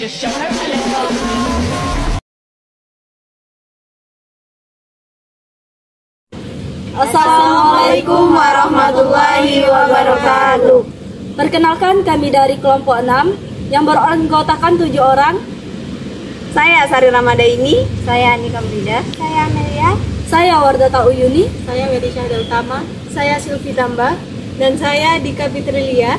Just show her a little. Assalamualaikum warahmatullahi wabarakatuh. Perkenalkan, kami dari kelompok 6 yang beranggotakan 7 orang. Saya Sari Ramadaini. Saya Anika Brida. Saya Amelia. Saya Wardata Uyuni. Saya Medi Syahda Utama. Saya Silvi Tamba. Dan saya Dika Fitrilia.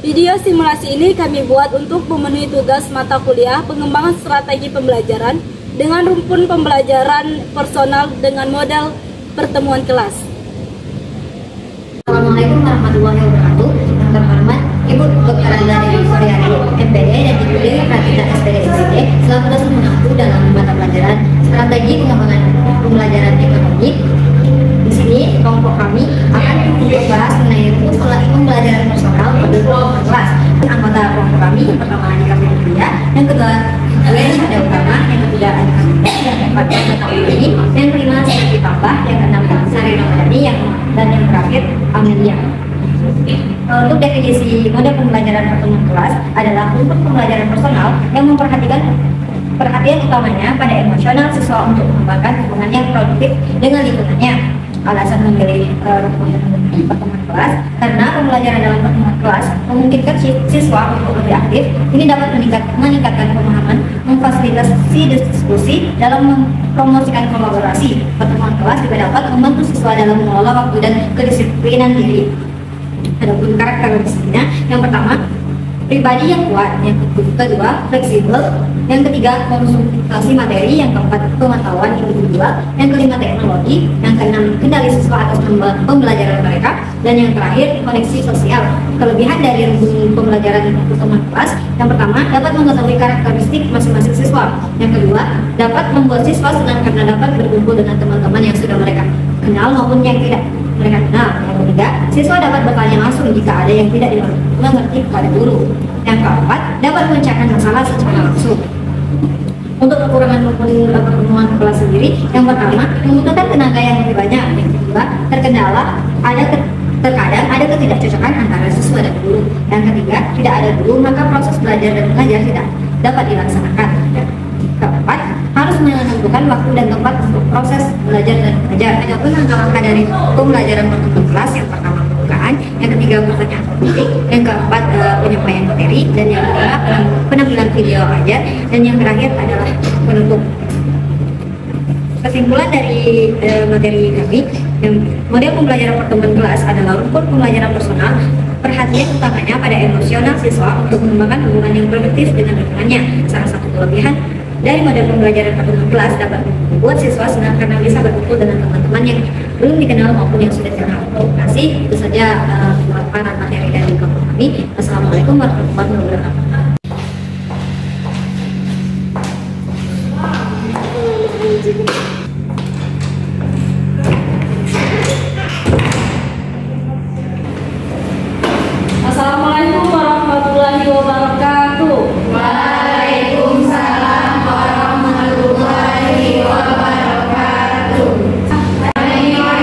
Video simulasi ini kami buat untuk memenuhi tugas mata kuliah pengembangan strategi pembelajaran dengan rumpun pembelajaran personal dengan model pertemuan kelas. Assalamualaikum warahmatullahi wabarakatuh. Yang terhormat Ibu Dr. Anda Dewi Suryani, MPD dan Ibu Dewi Pratita SPD ICD selaku dosen mengaku dalam mata pelajaran strategi pengembangan pembelajaran ekonomi. Di sini kelompok kami akan membahas mengenai rumpun pembelajaran personal pada kelompok kelas. Anggota kelompok kami yang pertama Anika Fitrilia, yang kedua Medi Syahda Utama, yang ketiga Anika Brida, yang keempat Wardata Uyuni, yang kelima Silvi Tamba, yang keenam Sari Ramadhani, dan yang terakhir Amelia. Untuk definisi mode pembelajaran pertemuan kelas adalah rumpun pembelajaran personal yang memperhatikan perhatian utamanya pada emosional siswa untuk mengembangkan hubungan yang produktif dengan lingkungannya. Alasan memilih rumpun pertemuan kelas karena pembelajaran dalam pertemuan kelas memungkinkan siswa untuk lebih aktif. Ini dapat meningkatkan pemahaman, memfasilitasi diskusi dalam mempromosikan kolaborasi. Pertemuan kelas juga dapat membantu siswa dalam mengelola waktu dan kedisiplinan diri. Adapun karakteristiknya, yang pertama pribadi yang kuat, yang kedua fleksibel, yang ketiga konsultasi materi, yang keempat pengetahuan individual, yang kelima teknologi, yang keenam kendali siswa atas pembelajaran mereka, dan yang terakhir koneksi sosial. Kelebihan dari rumpun pembelajaran pertemuan kelas, yang pertama dapat mengetahui karakteristik masing-masing siswa, yang kedua dapat membuat siswa senang karena dapat berkumpul dengan teman-teman yang sudah mereka kenal maupun yang tidak mereka kenal. Yang ketiga, siswa dapat bertanya langsung jika ada yang tidak dimengerti kepada guru. Yang keempat, dapat memecahkan masalah secara langsung. Untuk kekurangan pertemuan kelas sendiri, yang pertama membutuhkan tenaga yang lebih banyak. Yang kedua, terkadang ada ketidakcocokan antara siswa dan guru. Yang ketiga, tidak ada guru maka proses belajar dan mengajar tidak dapat dilaksanakan. Yang keempat, harus menentukan waktu dan tempat untuk proses belajar dan mengajar. Adapun langkah-langkah dari pembelajaran pertemuan kelas, yang pertama pembukaan, yang ketiga pertanyaan politik, yang keempat penyampaian materi, dan yang kelima penampilan video ajar, dan yang terakhir adalah penutup. Kesimpulan dari materi kami, yang model pembelajaran pertemuan kelas adalah rumpun pembelajaran personal. Perhatian utamanya pada emosional siswa untuk mengembangkan hubungan yang produktif dengan lingkungannya. Salah satu kelebihan dari model pembelajaran pertemuan kelas dapat membuat siswa senang karena bisa berkumpul dengan teman-teman yang belum dikenal maupun yang sudah dikenal. Terima kasih. Itu saja pemaparan materi dari kelompok kami. Assalamualaikum warahmatullahi wabarakatuh. Assalamualaikum warahmatullahi wabarakatuh. Waalaikumsalam warahmatullahi wabarakatuh.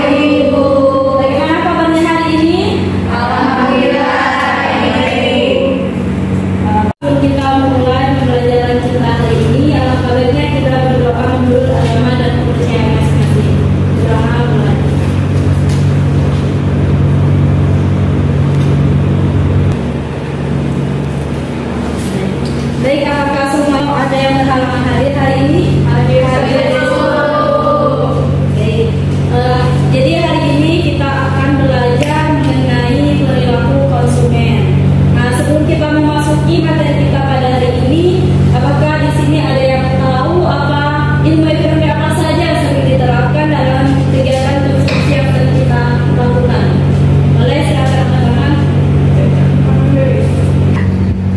Ibu, bagaimana kabarnya hari ini? Alhamdulillah baik. Kita mulai pembelajaran kita hari ini. Alangkah baiknya kita berdoa menurut agama dan kepercayaan masing-masing. Berdoa mulai. Baik, apakah semua ada yang berhalangan hadir hari ini? Hadir. Baik. Jadi hari ini kita akan belajar mengenai perilaku konsumen. Nah, sebelum kita memasuki materi kita pada hari ini, apakah di sini ada yang tahu apa ilmu ekonomi apa saja yang sering diterapkan dalam kegiatan konsumsi yang sering kita lakukan? Boleh silakan teman-teman.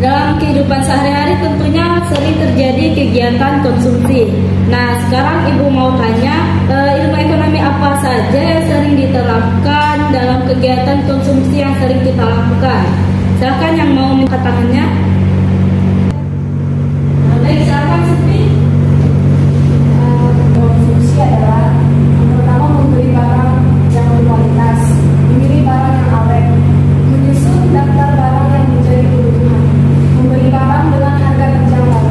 Dalam kehidupan sehari-hari tentunya sering terjadi kegiatan konsumsi. Nah, sekarang Ibu mau tanya, ilmu ekonomi apa saja yang sering diterapkan dalam kegiatan konsumsi yang sering kita lakukan? Silakan yang mau mengangkat tangannya. Baik, silakan Sufi. Konsumsi adalah yang pertama membeli barang yang berkualitas, memilih barang yang awet, menyusun daftar barang yang menjadi kebutuhan, membeli barang dengan harga terjangkau,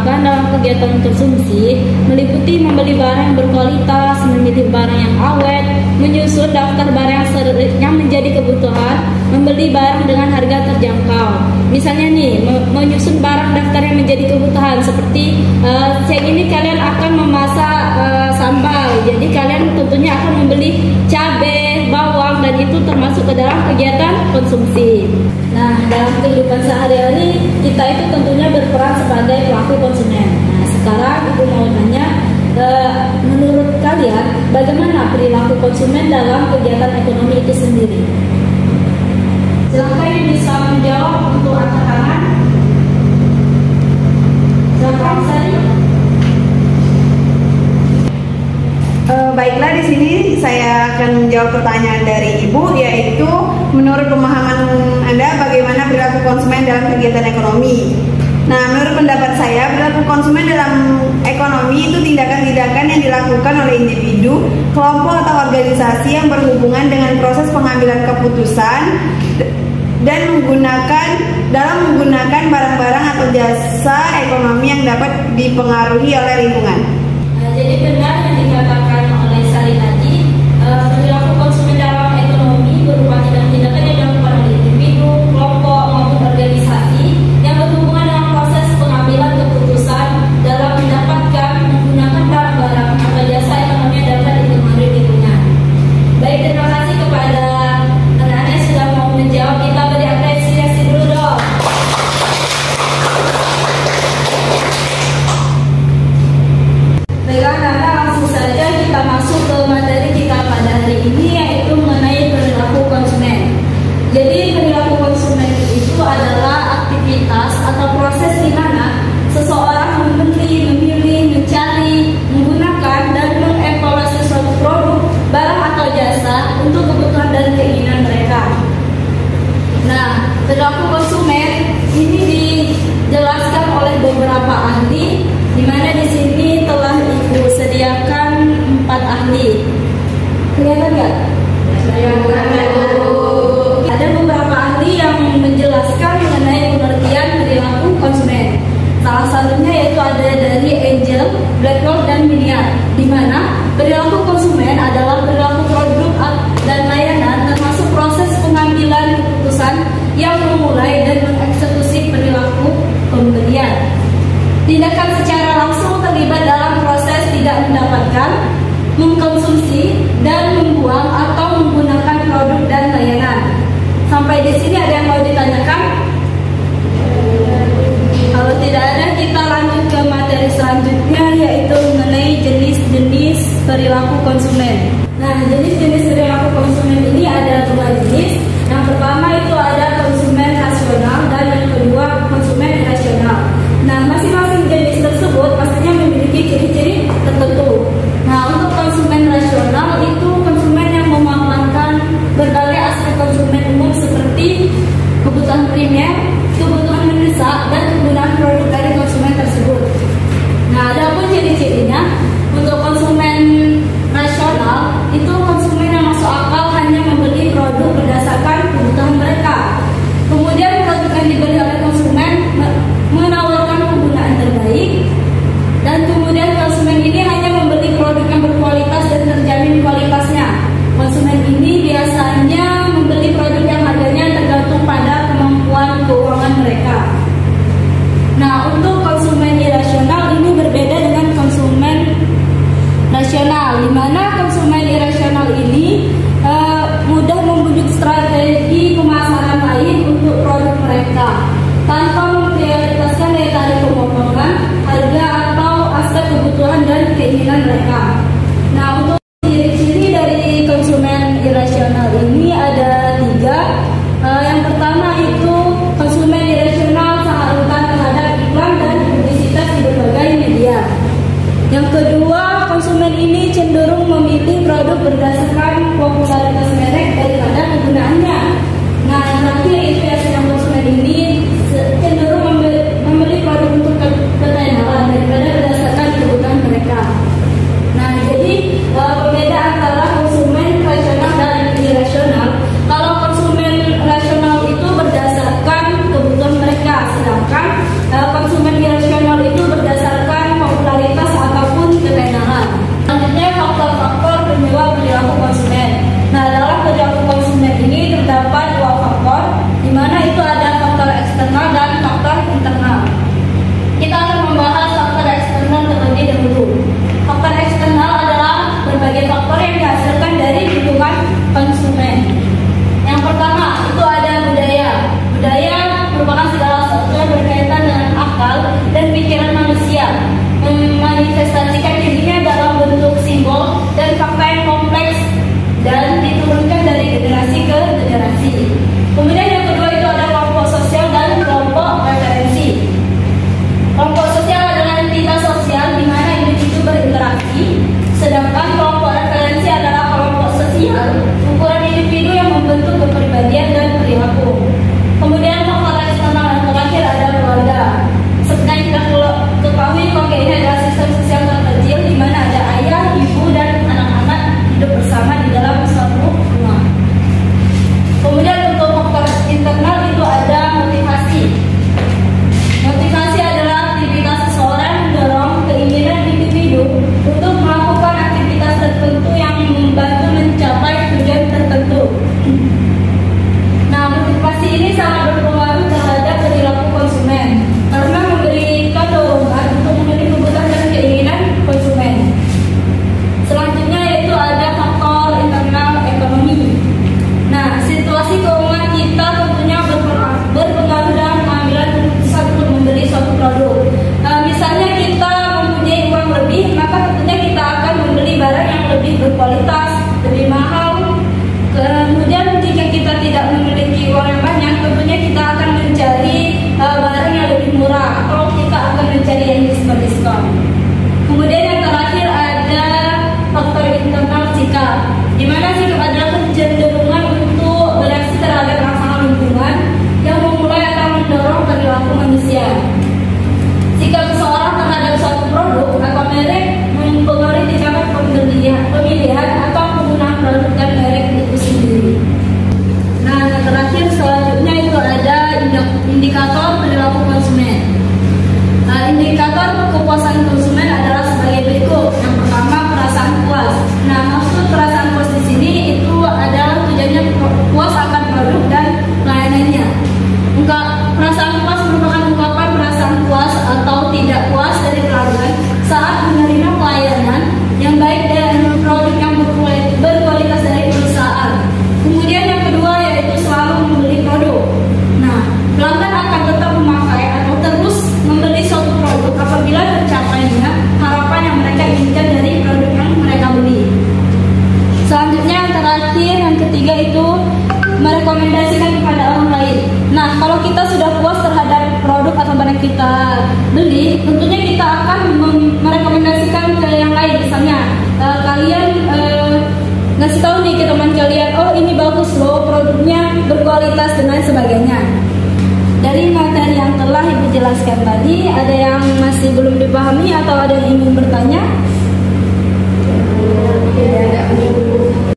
terapkan dalam kegiatan konsumsi meliputi membeli barang yang berkualitas, memilih barang yang awet, menyusun daftar barang yang menjadi kebutuhan, membeli barang dengan harga terjangkau. Misalnya nih, menyusun barang daftar yang menjadi kebutuhan seperti siang ini kalian akan memasak sambal, jadi kalian tentunya akan membeli cabai, bawang, dan itu termasuk ke dalam kegiatan konsumsi. Nah, dalam kehidupan sehari-hari kita itu tentunya berperan sebagai pelaku konsumen. Nah, sekarang Ibu mau tanya, menurut kalian bagaimana perilaku konsumen dalam kegiatan ekonomi itu sendiri? Silakan yang bisa menjawab untuk angkat tangan. Silakan Sari. Baiklah, di sini saya akan menjawab pertanyaan dari Ibu, yaitu menurut pemahaman Anda bagaimana perilaku konsumen dalam kegiatan ekonomi. Nah, menurut pendapat saya, perilaku konsumen dalam ekonomi itu tindakan-tindakan yang dilakukan oleh individu, kelompok atau organisasi yang berhubungan dengan proses pengambilan keputusan dan menggunakan barang-barang atau jasa ekonomi yang dapat dipengaruhi oleh lingkungan. Jadi benar yang dikatakan oleh Sari tadi, perilaku konsumen dalam ekonomi berupa tindakan-tindakan yang dilakukan oleh individu, kelompok maupun organisasi yang berhubungan dengan proses pengambilan keputusan dalam mendapatkan menggunakan barang-barang atau jasa ekonomi yang dapat dipengaruhi lingkungan. Baik, terima kasih kepada anak-anak yang sudah mau menjawab. Kita beri apresiasi dulu dong. Baiklah, anak-anak, langsung saja kita masuk ke materi kita pada hari ini, yaitu mengenai perilaku konsumen. Jadi perilaku konsumen itu adalah aktivitas atau proses di mana seseorang membeli, memilih, mencari, menggunakan dan mengevaluasi suatu produk, barang atau jasa untuk kebutuhan dan keinginan mereka. Nah, perilaku konsumen ini dijelaskan oleh beberapa ahli, di mana di sini telah Ibu sediakan 4 ahli. Kelihatan nggak? Ada beberapa ahli yang menjelaskan mengenai pengertian perilaku konsumen. Salah satunya yaitu ada dari Angel, Blackwell, dan Miniar, di mana perilaku konsumen adalah perilaku produk dan layanan termasuk proses pengambilan keputusan yang memulai dan mengeksekusi perilaku pembelian. Tindakan secara langsung terlibat dalam proses tidak mendapatkan, mengkonsumsi, dan membuang atau menggunakan produk dan layanan. Sampai di sini ada yang mau ditanyakan? Kalau tidak ada, kita lanjut ke materi selanjutnya, yaitu mengenai jenis-jenis perilaku konsumen. Nah, jenis-jenis perilaku konsumen ini ada 2 jenis. Yang pertama itu ada konsumen rasional dan yang kedua konsumen irasional. Nah, masing-masing jenis tersebut pastinya memiliki ciri-ciri tertentu. Nah, untuk konsumen rasional itu konsumen yang memanfaatkan berbagai aspek konsumen umum seperti kebutuhan primer, kebutuhan mendesak, dan kegunaan produk dari konsumen tersebut. Nah, ada pun ciri-cirinya. Untuk konsumen rasional itu konsumen terakhir, yang ketiga itu merekomendasikan kepada orang lain. Nah, kalau kita sudah puas terhadap produk atau barang kita beli, tentunya kita akan merekomendasikan ke yang lain. Misalnya kalian ngasih tahu nih ke teman kalian, oh ini bagus loh, produknya berkualitas dan lain sebagainya. Dari materi yang telah Ibu jelaskan tadi, ada yang masih belum dipahami atau ada yang ingin bertanya?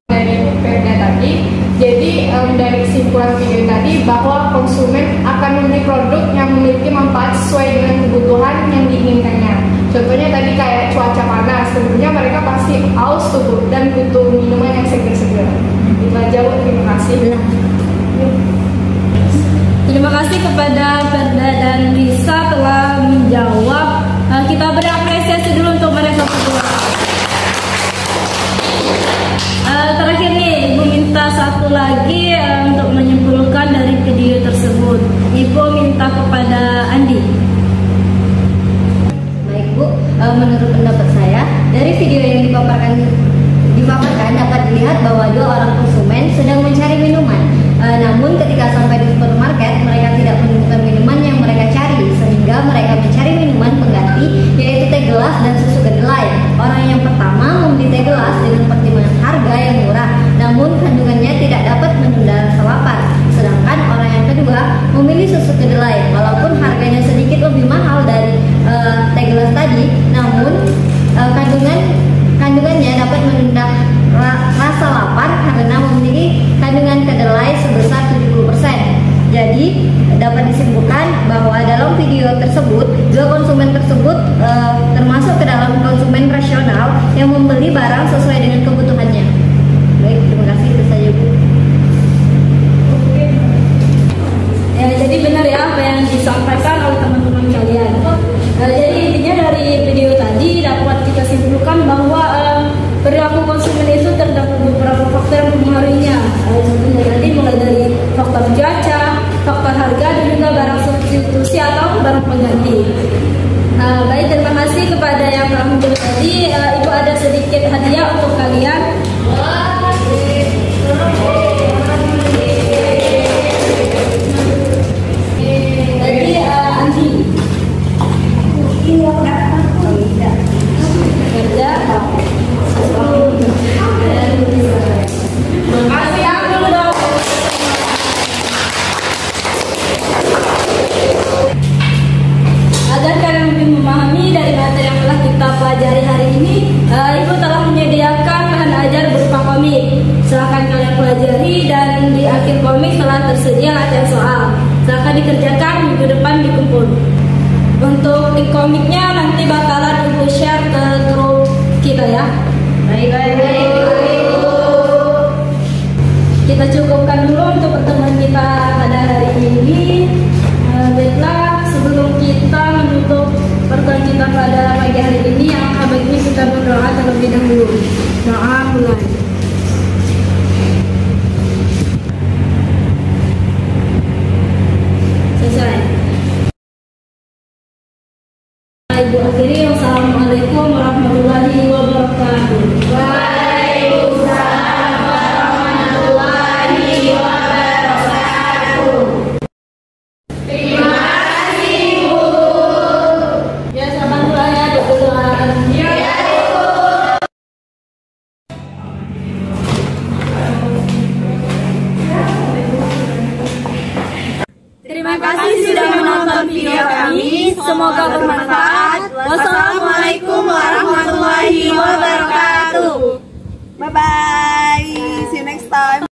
Dari PPT tadi, jadi dari kesimpulan video tadi bahwa konsumen akan membeli produk yang memiliki manfaat sesuai dengan kebutuhan yang diinginkannya. Contohnya tadi kayak cuaca panas, tentunya mereka pasti haus tubuh dan butuh minuman yang segar-segar. Itu aja, Bu. Terima kasih. Terima kasih kepada Ferda dan Lisa telah menjawab. Kita beri apresiasi dulu untuk mereka berdua. Terakhir nih, Ibu minta satu lagi untuk menyimpulkan dari video tersebut. Ibu minta kepada Andi. Baik Bu, menurut pendapat saya, dari video yang dipaparkan dapat dilihat bahwa dua orang konsumen sedang mencari minuman. Namun ketika sampai di supermarket, mereka tidak menemukan minuman yang mereka cari, sehingga mereka mencari minuman pengganti, yaitu teh gelas dan susu kedelai. Orang yang pertama membeli teh gelas dengan pertimbangan harga yang murah, namun kandungannya tidak dapat menunda rasa lapar. Sedangkan orang yang kedua memilih susu kedelai, walaupun harganya sedikit lebih mahal dari teh gelas tadi, namun kandungannya dapat menunda rasa lapar karena memiliki kandungan kedelai sebesar 70%. Jadi dapat disimpulkan bahwa dalam video tersebut, dua konsumen tersebut termasuk ke dalam konsumen rasional yang membeli barang sesuai dengan kebutuhannya. Baik, terima kasih. Itu saja, Bu. Ya, jadi benar ya apa yang disampaikan oleh teman-teman kalian. Jadi intinya dari video tadi dapat kita simpulkan bahwa perilaku konsumen itu terdapat beberapa faktor yang mempengaruhinya. Contohnya tadi mulai dari faktor cuaca, faktor harga, dan juga barang substitusi atau barang pengganti. Baik, terima kasih kepada yang telah menjawab tadi. Ibu ada sedikit hadiah untuk kalian. Tadi Andi. Kerja. Makasih aku dong. Agar kalian lebih memahami dari materi yang telah kita pelajari hari ini, Ibu telah menyediakan bahan ajar berupa komik. Silahkan kalian pelajari dan di akhir komik telah tersedia latihan soal. Silahkan dikerjakan, minggu depan dikumpul. Untuk di komiknya nanti bakalan Ibu share ke grup kita ya. Baik. Kita cukupkan dulu untuk pertemuan kita pada hari ini. Baiklah, sebelum kita menutup pertemuan kita pada pagi hari ini, yang baiknya kita berdoa terlebih dahulu. Doa mulai. Selesai. Ibu akhiri, wassalamualaikum warahmatullahi wabarakatuh. Waalaikumsalam warahmatullahi wabarakatuh. Terima kasih, Bu. Ya, selamat pulang ya, berdoa. Ya, Bu. Terima kasih sudah menonton video kami. Semoga bermanfaat. Wassalamualaikum warahmatullahi wabarakatuh. Bye bye. See you next time.